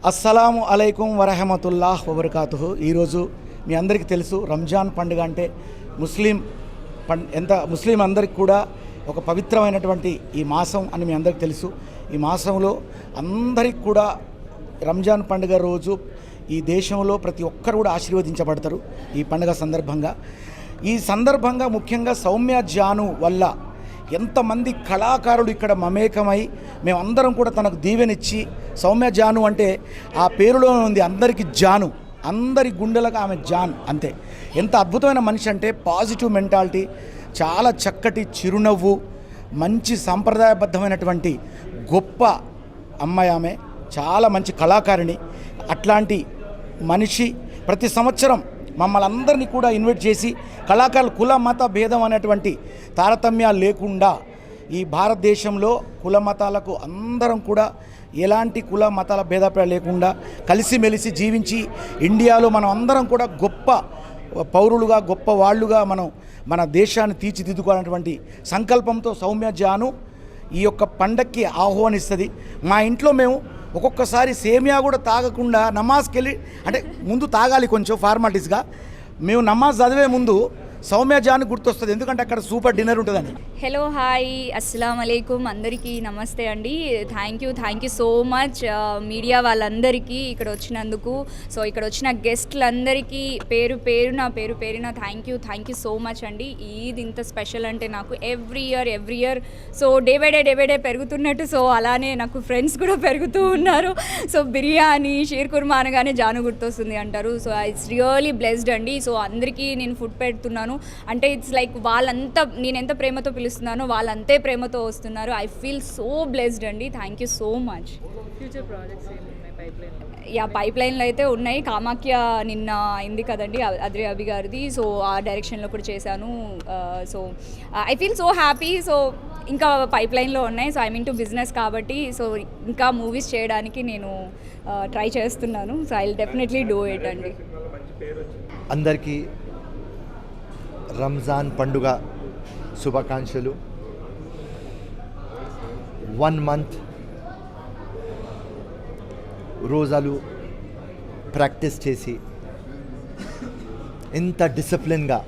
అస్సలాము అలైకుం వరహమతుల్లాహ్ వబర్కాతుహు. ఈరోజు మీ అందరికీ తెలుసు రంజాన్ పండుగ అంటే ముస్లిం అందరికి కూడా ఒక పవిత్రమైనటువంటి ఈ మాసం అని మీ అందరికీ తెలుసు. ఈ మాసంలో అందరికి కూడా రంజాన్ పండుగ రోజు ఈ దేశంలో ప్రతి ఒక్కరు కూడా ఆశీర్వదించబడతారు. ఈ పండుగ సందర్భంగా ముఖ్యంగా సౌమ్య జాను వల్ల ఎంతమంది కళాకారులు ఇక్కడ మమేకమై మేమందరం కూడా తనకు దీవెనిచ్చి, సౌమ్య జాను అంటే ఆ పేరులో ఉంది అందరికీ జాను, అందరి గుండెలకు ఆమె జాన్ అంతే. ఎంత అద్భుతమైన మనిషి అంటే పాజిటివ్ మెంటాలిటీ, చాలా చక్కటి చిరునవ్వు, మంచి సాంప్రదాయబద్ధమైనటువంటి గొప్ప అమ్మాయి ఆమె, చాలా మంచి కళాకారిణి. అట్లాంటి మనిషి ప్రతి సంవత్సరం మమ్మల్ని అందరినీ కూడా ఇన్వైట్ చేసి కళాకారులు కుల మత భేదం అనేటువంటి తారతమ్యాలు లేకుండా ఈ భారతదేశంలో కుల మతాలకు అందరం కూడా ఎలాంటి కుల మతాల భేదాభిప్రాయాలు లేకుండా కలిసిమెలిసి జీవించి ఇండియాలో మనం అందరం కూడా గొప్ప పౌరులుగా గొప్ప వాళ్ళుగా మన దేశాన్ని తీర్చిదిద్దుకోవాలనేటువంటి సంకల్పంతో సౌమ్య జాను ఈ యొక్క పండక్కి ఆహ్వానిస్తుంది. మా ఇంట్లో మేము ఒక్కొక్కసారి సేమియా కూడా తాగకుండా నమాజ్కి వెళ్ళి, అంటే ముందు తాగాలి కొంచెం ఫార్మాలిటీస్గా, మేము నమాజ్ చదివే ముందు సౌమ్య జాన్ గుర్తొస్తుంది, ఎందుకంటే అక్కడ సూపర్ డిన్నర్ ఉంటుందని. హలో, హాయ్, అస్సలం అయికుం, అందరికీ నమస్తే అండి. Thank you so much media వాళ్ళందరికీ ఇక్కడ వచ్చినందుకు. సో ఇక్కడ వచ్చిన గెస్ట్లందరికీ పేరు పేరున థ్యాంక్ యూ సో మచ్ అండి. ఈద్ ఇంత స్పెషల్ అంటే నాకు every year so day by day పెరుగుతున్నట్టు, సో అలానే నాకు ఫ్రెండ్స్ కూడా పెరుగుతూ ఉన్నారు. సో బిర్యానీ, షీర్ కుర్మా అనగానే జాను గుర్తొస్తుంది అంటారు. సో ఇట్స్ రియలీ బ్లెస్డ్ అండి. సో అందరికీ నేను ఫుడ్ పెడుతున్నాను అంటే ఇట్స్ లైక్ వాళ్ళంతా నేను ఎంత ప్రేమతో పిలుస్తున్నానో వాళ్ళంతే ప్రేమతో వస్తున్నారు. ఐ ఫీల్ సో బ్లెస్డ్ అండి. Thank you so much. Future projects ఏమున్నాయి పైప్లైన్? పైప్లైన్లో అయితే ఉన్నాయి. కామాఖ్య నిన్న అయింది కదండి, అద్రి అభి గారిది. సో ఆ డైరెక్షన్లో కూడా చేశాను. So I feel so happy. So ఇంకా పైప్లైన్లో ఉన్నాయి. So I mean to business కాబట్టి, సో ఇంకా మూవీస్ చేయడానికి నేను ట్రై చేస్తున్నాను. So I will definitely do it అండి. అందరికీ రంజాన్ పండుగ శుభాకాంక్షలు. 1 month రోజాలు ప్రాక్టీస్ చేసి ఎంత డిసిప్లిన్గా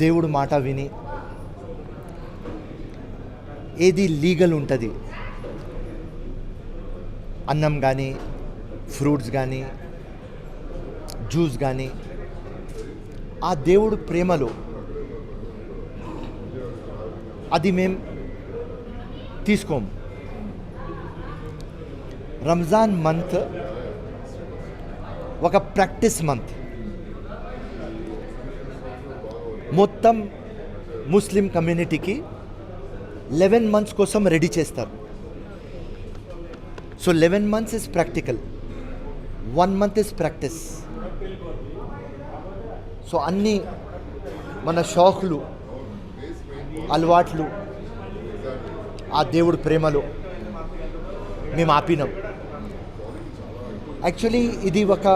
దేవుడు మాట విని ఏది లీగల్ ఉంటుంది, అన్నం కానీ ఫ్రూట్స్ కానీ జ్యూస్ కానీ, ఆ దేవుడు ప్రేమలో అది మేము తీసుకోము. రంజాన్ మంత్ ఒక ప్రాక్టీస్ మంత్. మొత్తం ముస్లిం కమ్యూనిటీకి 11 months కోసం రెడీ చేస్తారు. So 11 months is practical, 1 month is practice. So అన్నీ మన షాకులు, అలవాట్లు ఆ దేవుడు ప్రేమలో మేము ఆపినాం. యాక్చువల్లీ ఇది ఒక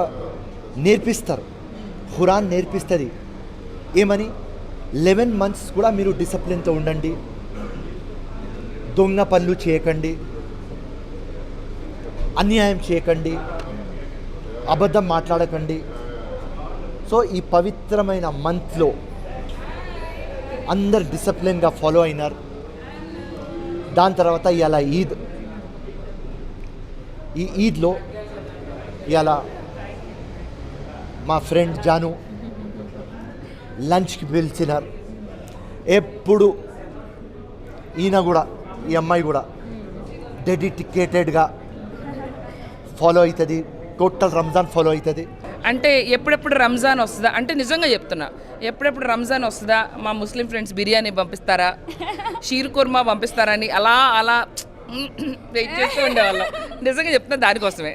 నేర్పిస్తారు, ఖురాన్ నేర్పిస్తుంది ఏమని, 11 months కూడా మీరు డిసిప్లిన్తో ఉండండి, దొంగ పనులు చేయకండి, అన్యాయం చేయకండి, అబద్ధం మాట్లాడకండి. సో ఈ పవిత్రమైన మంత్లో అందరు డిసిప్లిన్గా ఫాలో అయినారు. దాని తర్వాత ఇవాళ ఈద్. ఈ ఈద్లో ఇవాళ మా ఫ్రెండ్ జాను లంచ్కి పిలిచినారు. ఎప్పుడు ఈయన కూడా, ఈ అమ్మాయి కూడా డెడికేటెడ్గా ఫాలో అవుతుంది, టోటల్ రంజాన్ ఫాలో అవుతుంది. అంటే ఎప్పుడెప్పుడు రంజాన్ వస్తుందా అంటే, నిజంగా చెప్తున్నా, ఎప్పుడెప్పుడు రంజాన్ వస్తుందా, మా ముస్లిం ఫ్రెండ్స్ బిర్యానీ పంపిస్తారా, షీర్ కుర్మా పంపిస్తారా అని అలా వెయిట్ చేస్తూ ఉండేవాళ్ళం. నిజంగా చెప్తున్నా, దానికోసమే.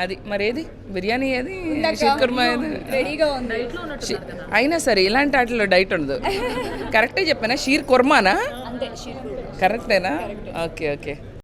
అది మరేది బిర్యానీ, ఏది షీర్ కుర్మా, ఏది రెడీగా ఉంది. అయినా సరే ఇలాంటి వాటిలో డైట్ ఉండదు. కరెక్టే చెప్పానా? షీర్ కుర్మానా? అంతే, కరెక్టేనా? ఓకే.